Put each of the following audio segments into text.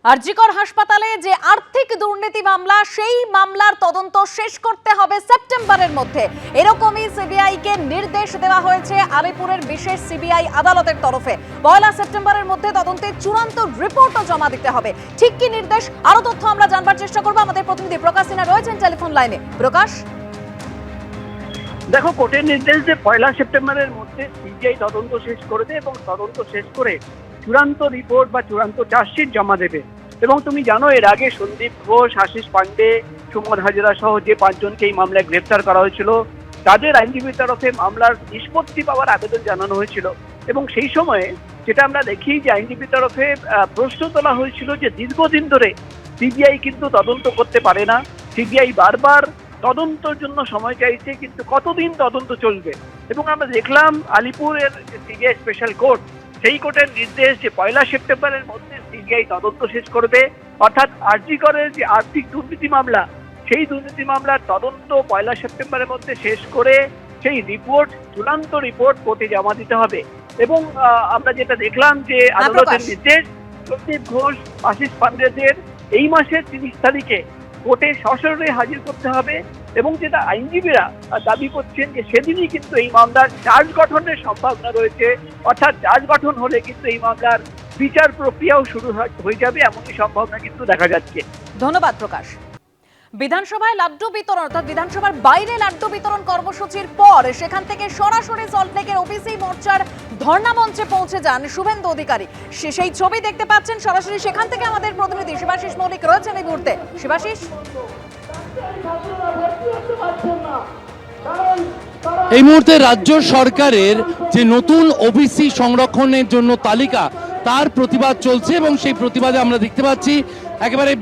আরজিকর হাসপাতালে যে আর্থিক দুর্নীতি মামলা, সেই মামলার তদন্ত শেষ করতে হবে সেপ্টেম্বরের মধ্যে, এরকমই সিবিআইকে নির্দেশ দেওয়া হয়েছে আলিপুরের বিশেষ সিবিআই আদালতের তরফে। 1 সেপ্টেম্বরের মধ্যে তদন্তের চূড়ান্ত রিপোর্টও জমা দিতে হবে। ঠিক কি নির্দেশ, আরো তথ্য আমরা জানবার চেষ্টা করব। আমাদের প্রতিনিধি প্রকাশ সিনহা রয়েছেন টেলিফোন লাইনে। প্রকাশ, দেখো, কোর্টের নির্দেশ যে 1 সেপ্টেম্বরের মধ্যে সিবিআই তদন্ত শেষ করে দেবে এবং তদন্ত শেষ করে চূড়ান্ত রিপোর্ট বা চূড়ান্ত চার্জশিট জমা দেবে। এবং তুমি জানো, এর আগে সন্দীপ ঘোষ, আশিস পান্ডে, সুমন হাজরা সহ যে 5 জনকে এই মামলায় গ্রেফতার করা হয়েছিল, তাদের আইনজীবীর তরফে মামলার নিষ্পত্তি পাওয়ার আবেদন জানানো হয়েছিল। এবং সেই সময়ে যেটা আমরা দেখি যে আইনজীবীর তরফে প্রশ্ন তোলা হয়েছিল যে দীর্ঘদিন ধরে সিবিআই কিন্তু তদন্ত করতে পারে না, সিবিআই বারবার তদন্তের জন্য সময় চাইছে, কিন্তু কতদিন তদন্ত চলবে। এবং আমরা দেখলাম আলিপুরের যে সিবিআই স্পেশাল কোর্ট, সেই কোর্টের নির্দেশ যে 1 সেপ্টেম্বরের মধ্যে সিবিআই তদন্ত শেষ করবে, অর্থাৎ আরজিকরের যে আর্থিক দুর্নীতি মামলা, সেই দুর্নীতি মামলার তদন্ত 1 সেপ্টেম্বরের মধ্যে শেষ করে সেই রিপোর্ট, চূড়ান্ত রিপোর্ট কোর্টে জমা দিতে হবে। এবং আমরা যেটা দেখলাম যে আদালতের নির্দেশ, সন্দীপ ঘোষ, আশিস পান্ডেদের এই মাসের 30 তারিখে কোর্টে সশরীরে হাজির করতে হবে। এবং যেটা আইনজীবীরা দাবি করছেন যে সেদিনই কিন্তু এই মামলার চার্জ গঠনের সম্ভাবনা রয়েছে, অর্থাৎ চার্জ গঠন হলে কিন্তু এই মামলার বিচার প্রক্রিয়াও শুরু হয়ে যাবে, এমনই সম্ভাবনা কিন্তু দেখা যাচ্ছে। ধন্যবাদ প্রকাশ। বিধানসভায় লাড্ডু বিতরণ, অর্থাৎ বিধানসভার বাইরে লাড্ডু বিতরণ কর্মসূচির পর সেখান থেকে সরাসরি সল্টলেকের ওবিসি মোর্চার ধর্ণা মঞ্চে পৌঁছে যান শুভেন্দু অধিকারী। সেই ছবি দেখতে পাচ্ছেন সরাসরি সেখান থেকে আমাদের প্রতিনিধি শিবাশিস মৌলিক রয়েছেন এই মুহূর্তে। শিবাশিস, এই মুহূর্তে রাজ্য সরকারের যে নতুন ওবিসি সংরক্ষণের জন্য তালিকা, তার প্রতিবাদ চলছে এবং সেই প্রতিবাদে আমরা দেখতে পাচ্ছি একেবারে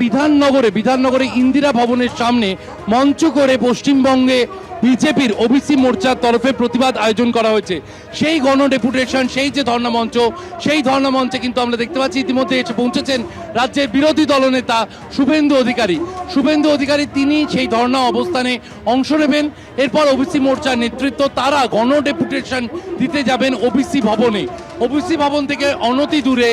বিধাননগরে ইন্দিরা ভবনের সামনে মঞ্চ করে পশ্চিমবঙ্গে বিজেপির ওবিসি মোর্চার তরফে প্রতিবাদ আয়োজন করা হয়েছে। সেই গণ ডেপুটেশন, সেই যে ধর্ণা মঞ্চ, সেই ধর্ণা মঞ্চে কিন্তু আমরা দেখতে পাচ্ছি ইতিমধ্যে এসে পৌঁছেছেন রাজ্যের বিরোধী দলনেতা শুভেন্দু অধিকারী। তিনি সেই ধর্ণা অবস্থানে অংশ নেবেন। এরপর ওবিসি মোর্চার নেতৃত্ব তারা গণ ডেপুটেশন দিতে যাবেন ওবিসি ভবন থেকে অনতি দূরে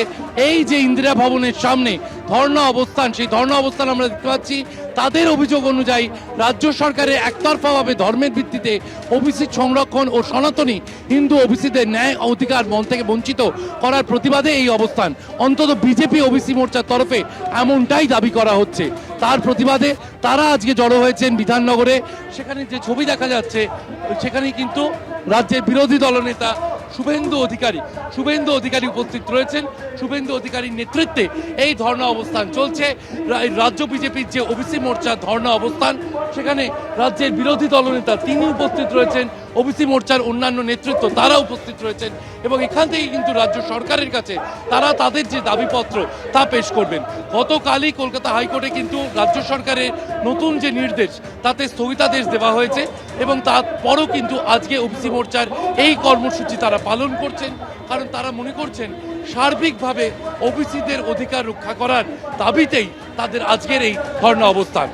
এই যে ইন্দিরা ভবনের সামনে ধর্ণা অবস্থান, সেই ধর্ণা অবস্থান আমরা দেখতে পাচ্ছি। তাদের অভিযোগ অনুযায়ী রাজ্য সরকারের একতরফাভাবে ধর্মের ভিত্তিতে ওবিসি সংরক্ষণ ও সনাতনী হিন্দু ওবিসিদের ন্যায় অধিকার থেকে বঞ্চিত করার প্রতিবাদে এই অবস্থান। অন্তত বিজেপি ওবিসি মোর্চার তরফে এমনটাই দাবি করা হচ্ছে। তার প্রতিবাদে তারা আজকে জড়ো হয়েছেন বিধাননগরে। সেখানে যে ছবি দেখা যাচ্ছে, সেখানে কিন্তু রাজ্যের বিরোধী দলনেতা শুভেন্দু অধিকারী উপস্থিত রয়েছেন। শুভেন্দু অধিকারীর নেতৃত্বে এই ধর্ণা অবস্থান চলছে। রাজ্য বিজেপির যে ওবিসি মোর্চার ধর্ণা অবস্থান, সেখানে রাজ্যের বিরোধী দলনেতা তিনি উপস্থিত রয়েছেন, ওবিসি মোর্চার অন্যান্য নেতৃত্ব তারা উপস্থিত রয়েছেন এবং এখান থেকে কিন্তু রাজ্য সরকারের কাছে তারা তাদের যে দাবিপত্র তা পেশ করবেন। গতকালই কলকাতা হাইকোর্টে কিন্তু রাজ্য সরকারের নতুন যে নির্দেশ, তাতে স্থগিতাদেশ দেওয়া হয়েছে এবং তারপরও কিন্তু আজকে ওবিসি মোর্চার এই কর্মসূচি তারা পালন করছেন, কারণ তারা মনে করছেন সার্বিকভাবে ওবিসিদের অধিকার রক্ষা করার দাবিতেই তাদের আজকের এই ধর্ণা অবস্থান।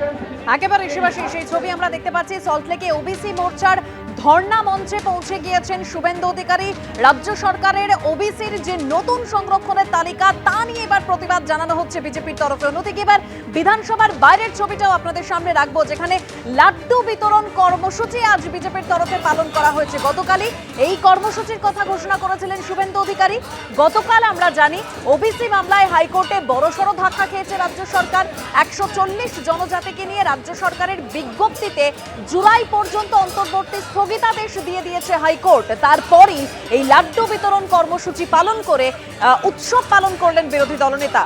একেবারে শিবাশিস, সেই ছবি আমরা দেখতে পাচ্ছি সল্টলেকে ওবিসি মোর্চার ধর্ণা মঞ্চে পৌঁছে গিয়েছেন শুভেন্দু অধিকারী। রাজ্য সরকারের ওবিসির যে নতুন সংরক্ষণের তালিকা, তা নিয়ে এবার প্রতিবাদ জানানো হচ্ছে বিজেপির তরফে। অন্যদিকে এবার বিধানসভার বাইরের ছবিটাও আপনাদের সামনে রাখবো, যেখানে লাড্ডু বিতরণ কর্মসূচি আজ বিজেপির তরফে পালন করা হয়েছে। গতকালই এই কর্মসূচির কথা ঘোষণা করেছিলেন শুভেন্দু অধিকারী। গতকাল আমরা জানি ওবিসি মামলায় হাইকোর্টে বড়সড় ধাক্কা খেয়েছে রাজ্য সরকার। 140 জনজাতিকে নিয়ে রাজ্য সরকারের বিজ্ঞপ্তিতে জুলাই পর্যন্ত অন্তর্বর্তী স্থগিতাদেশ দিয়ে দিয়েছে হাইকোর্ট। তারপরই এই লাড্ডু বিতরণ কর্মসূচি পালন করে উৎসব পালন করলেন বিরোধী দলনেতা।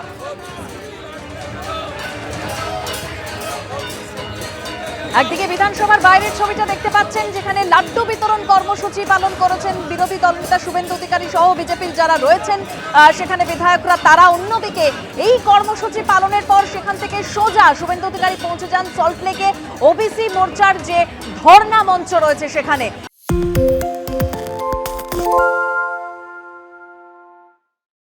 একদিকে বিধানসভার বাইরের ছবিটা দেখতে পাচ্ছেন, যেখানে লাড্ডু বিতরণ কর্মসূচি পালন করেছেন বিরোধী দলনেতা শুভেন্দু অধিকারী সহ বিজেপির যারা রয়েছেন সেখানে বিধায়করা, তারা। অন্যদিকে এই কর্মসূচি পালনের পর সেখান থেকে সোজা শুভেন্দু অধিকারী পৌঁছে যান সল্টলেকে ওবিসি মোর্চার যে ধর্ণা মঞ্চ রয়েছে সেখানে।